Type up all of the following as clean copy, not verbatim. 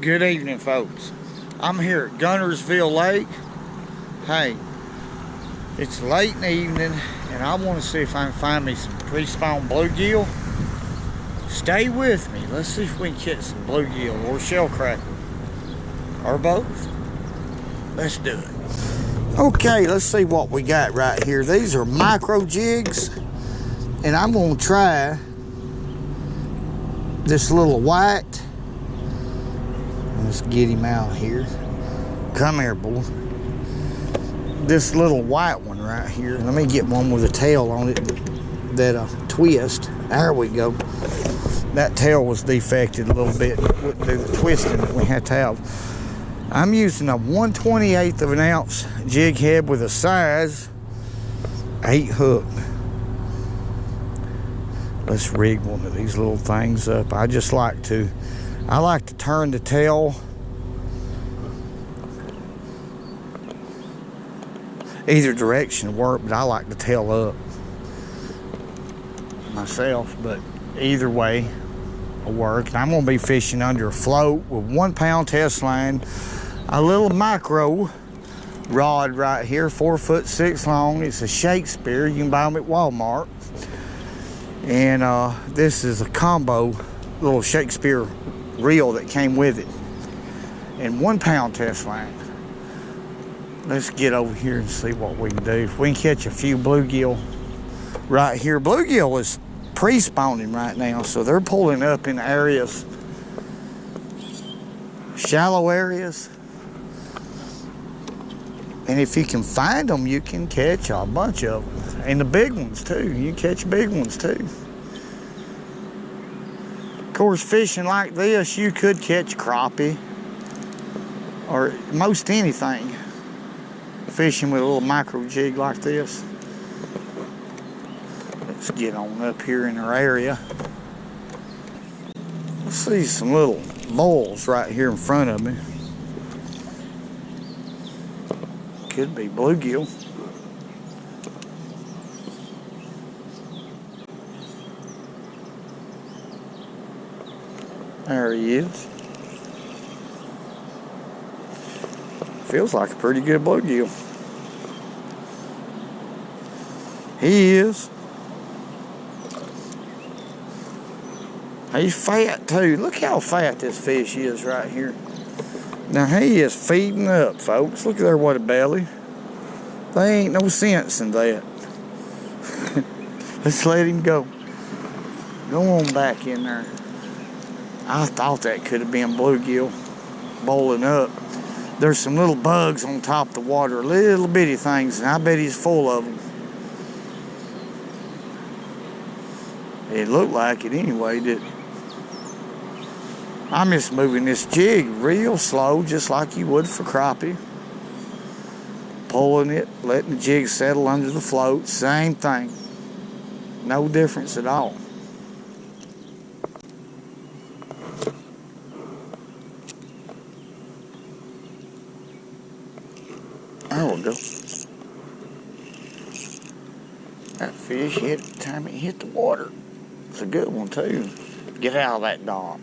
Good evening, folks. I'm here at Guntersville Lake. Hey, it's late in the evening and I want to see if I can find me some pre-spawn bluegill. Stay with me. Let's see if we can catch some bluegill or shell cracker, or both. Let's do it. Okay, let's see what we got right here. These are micro jigs, and I'm going to try this little white. Let's get him out here. Come here, boy. This little white one right here. Let me get one with a tail on it that twist. There we go. That tail was defected a little bit. Wouldn't do the twisting that we had to have. I'm using a 1/28 of an ounce jig head with a size 8 hook. Let's rig one of these little things up. I like to turn the tail either direction work, but I like the tail up myself, but either way will work. And I'm going to be fishing under a float with 1 pound test line, a little micro rod right here, 4'6" long. It's a Shakespeare. You can buy them at Walmart. And this is a combo little Shakespeare reel that came with it, and 1 pound test line. Let's get over here and see what we can do. If we can catch a few bluegill right here. Bluegill is pre-spawning right now, so they're pulling up in areas, shallow areas, and if you can find them, you can catch a bunch of them, and the big ones too. You can catch big ones too. Of course, fishing like this, you could catch crappie or most anything. Fishing with a little micro jig like this. Let's get on up here in our area. I see some little moles right here in front of me. Could be bluegill. There he is. Feels like a pretty good bluegill. He is. He's fat too. Look how fat this fish is right here. Now he is feeding up, folks. Look at there, what a belly. There ain't no sense in that. Let's let him go. Go on back in there. I thought that could have been bluegill bowling up. There's some little bugs on top of the water, little bitty things, and I bet he's full of them. It looked like it anyway, didn't it? I'm just moving this jig real slow, just like you would for crappie. Pulling it, letting the jig settle under the float, same thing. No difference at all. There we go. That fish hit the time it hit the water. It's a good one too. Get out of that dock.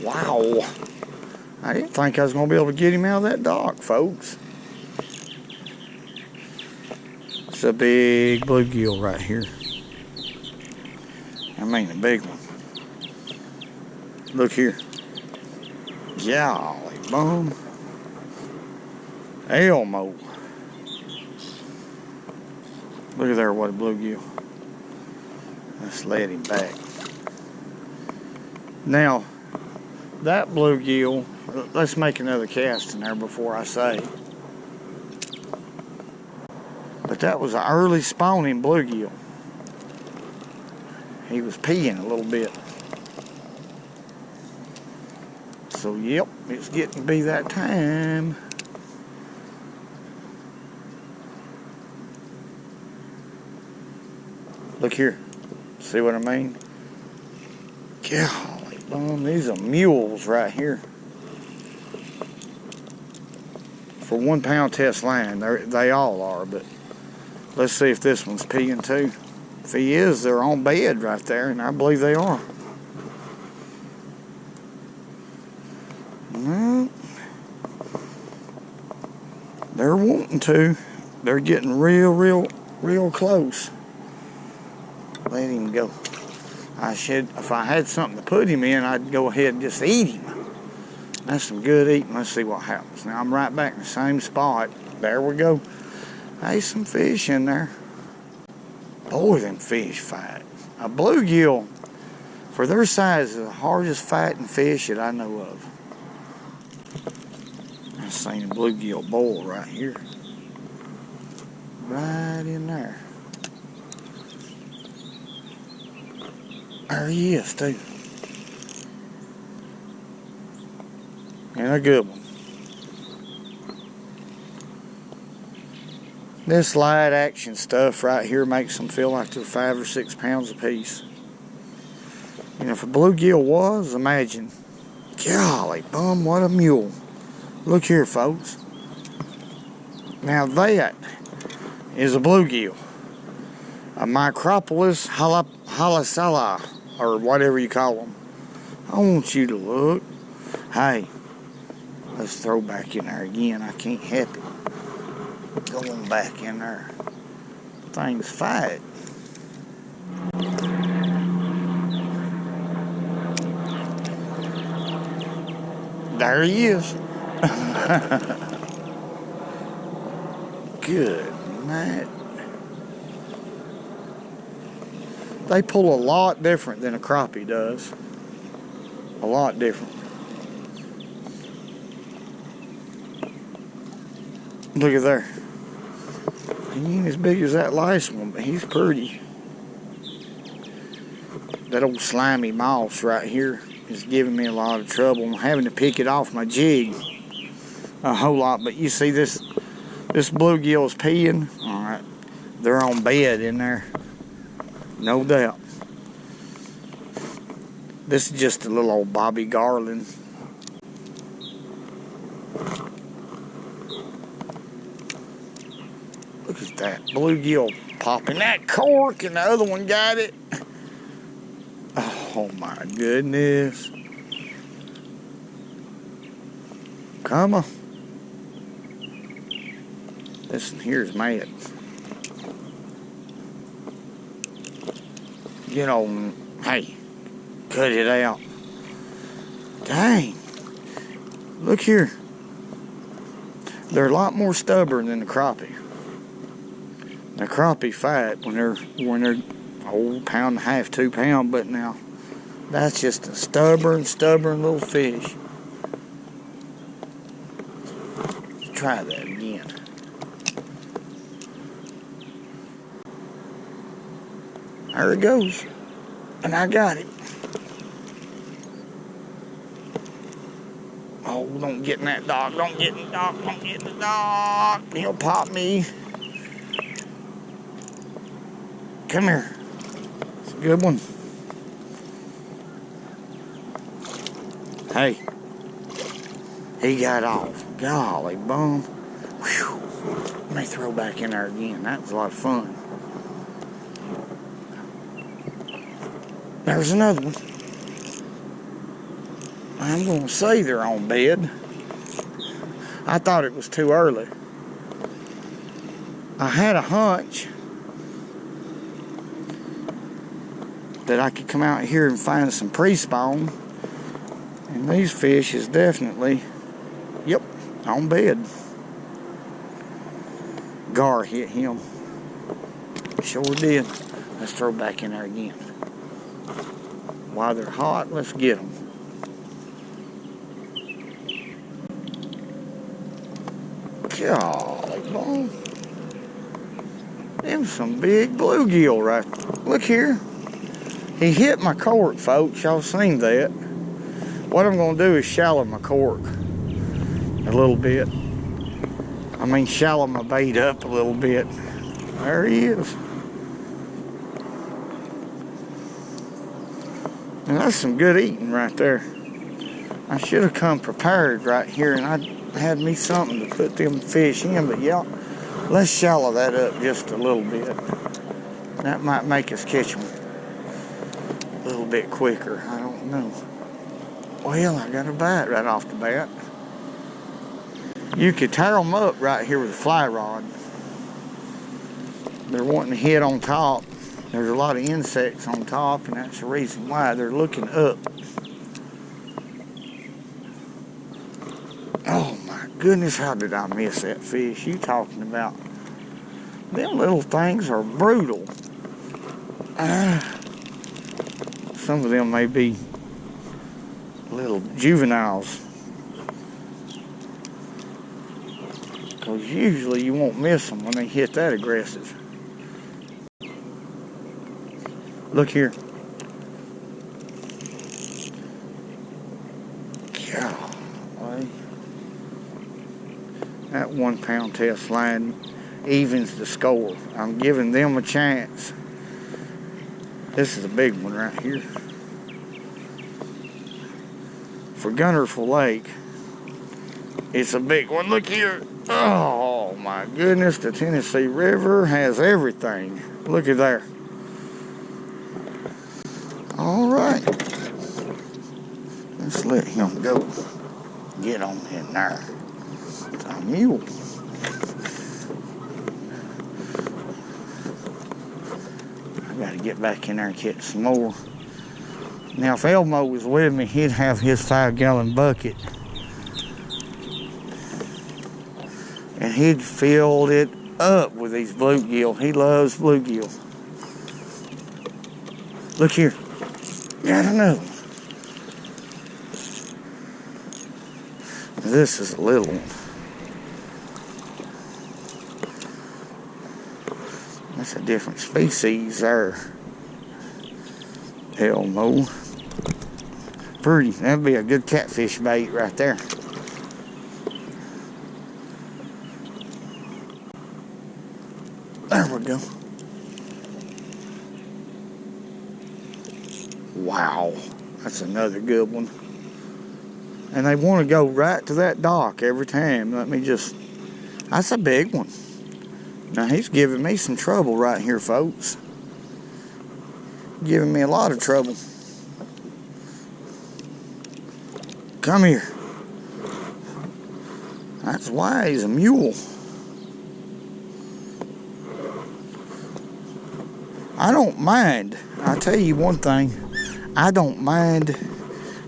Wow. I didn't think I was going to be able to get him out of that dock, folks. It's a big bluegill right here. I mean a big one. Look here. Golly bum. Elmo. Look at there, what a bluegill. Let's let him back. Now, that bluegill, let's make another cast in there before I say. But that was an early spawning bluegill. He was peeing a little bit. So, yep, it's getting to be that time. Look here. See what I mean? Golly bum, these are mules right here. For 1 pound test line, they all are, but let's see if this one's peeing too. If he is, they're on bed right there, and I believe they are. Well, they're wanting to. They're getting real close. Let him go. I should, if I had something to put him in, I'd go ahead and just eat him. That's some good eating. Let's see what happens. Now I'm right back in the same spot. There we go. Hey, some fish in there. Boy, them fish fight. A bluegill, for their size, is the hardest fighting fish that I know of. I seen a bluegill boil right here. Right in there. There he is, too. And a good one. This light action stuff right here makes them feel like they're 5 or 6 pounds apiece. And if a bluegill was, imagine. Golly bum, what a mule. Look here, folks. Now that is a bluegill. A Micropolis halasala, or whatever you call them. I want you to look. Hey, let's throw back in there again. I can't help it. Going back in there. Things fight. There he is. Good night. They pull a lot different than a crappie does. A lot different. Look at there. He ain't as big as that last one, but he's pretty. That old slimy moss right here is giving me a lot of trouble. I'm having to pick it off my jig a whole lot. But you see this bluegill is peeing. All right, they're on bed in there, no doubt. This is just a little old Bobby Garland. Look at that bluegill popping that cork, and the other one got it. Oh my goodness. Come on. This one here's mad. Get on. Hey, cut it out. Dang. Look here. They're a lot more stubborn than the crappie. The crappie fight when they're old, pound and a half, 2 pound, but now that's just a stubborn little fish. Let's try that again. There it goes. And I got it. Oh, don't get in that dog. Don't get in the dog. Don't get in the dog. He'll pop me. Come here. It's a good one. Hey. He got off. Golly bum. Whew. Let me throw back in there again. That was a lot of fun. There's another one. I'm going to say they're on bed. I thought it was too early. I had a hunch that I could come out here and find some pre-spawn. And these fish is definitely, yep, on bed. Gar hit him. Sure did. Let's throw back in there again. While they're hot, let's get them. Golly, boy. Them some big bluegill right there. Look here. He hit my cork, folks. Y'all seen that. What I'm going to do is shallow my cork a little bit. I mean, shallow my bait up a little bit. There he is. And that's some good eating right there. I should have come prepared right here, and I had me something to put them fish in, but yeah, let's shallow that up just a little bit. That might make us catch them a little bit quicker. I don't know. Well, I got a bite right off the bat. You could tear them up right here with a fly rod. They're wanting to hit on top. There's a lot of insects on top, and that's the reason why they're looking up. Oh my goodness, how did I miss that fish? You talking about? Them little things are brutal. Some of them may be little juveniles. Because usually you won't miss them when they hit that aggressive. Look here. Golly. That 1 pound test line evens the score. I'm giving them a chance. This is a big one right here. For Guntersville Lake, it's a big one. Look here. Oh my goodness, the Tennessee River has everything. Look at there. All right. Let's let him go. Get on in there. It's a mule. I gotta get back in there and catch some more. Now, if Elmo was with me, he'd have his 5-gallon bucket. And he'd fill it up with these bluegill. He loves bluegill. Look here. Got another one. This is a little one. That's a different species there. Elmo. Pretty. That'd be a good catfish bait right there. There we go. Wow. That's another good one. And they want to go right to that dock every time. That's a big one. Now he's giving me some trouble right here, folks. Giving me a lot of trouble. Come here. That's why he's a mule. I don't mind. I'll tell you one thing. I don't mind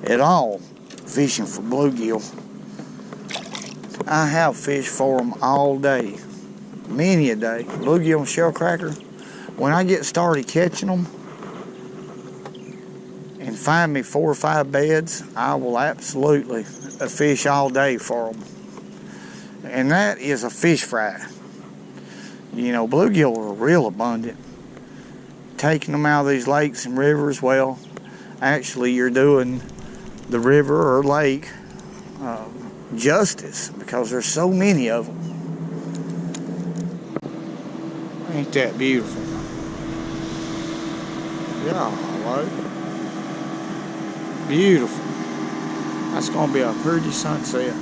at all fishing for bluegill. I have fished for them all day. Many a day. Bluegill and shellcracker. When I get started catching them and find me 4 or 5 beds, I will absolutely fish all day for them. And that is a fish fry. You know, bluegill are real abundant. Taking them out of these lakes and rivers, well, actually you're doing the river or lake justice because there's so many of them. Ain't that beautiful? Yeah, hello. Beautiful. That's gonna be a pretty sunset.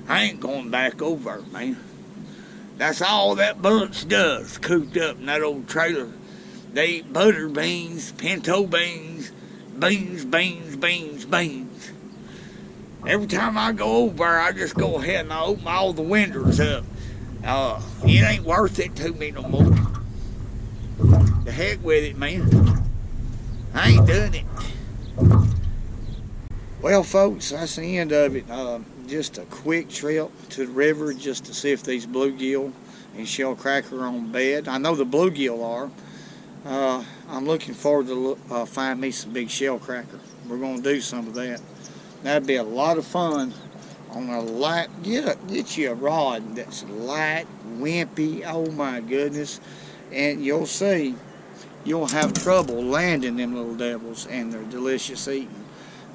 I ain't going back over, man. That's all that bunch does, cooped up in that old trailer. They eat butter beans, pinto beans, beans, beans, beans, beans. Every time I go over, I just go ahead and I open all the windows up. It ain't worth it to me no more. The heck with it, man. I ain't doing it. Well, folks, that's the end of it. Just a quick trip to the river just to see if these bluegill and shellcracker are on bed. I know the bluegill are. I'm looking forward to find me some big shellcracker. We're going to do some of that. That'd be a lot of fun on a light. Get you a rod that's light, wimpy. Oh my goodness! And you'll see, you'll have trouble landing them little devils, and they're delicious eating.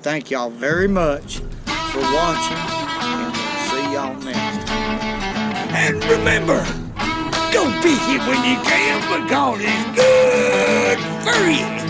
Thank y'all very much for watching, and we'll see y'all next time. And remember, go fish it when you can, because it's good for you.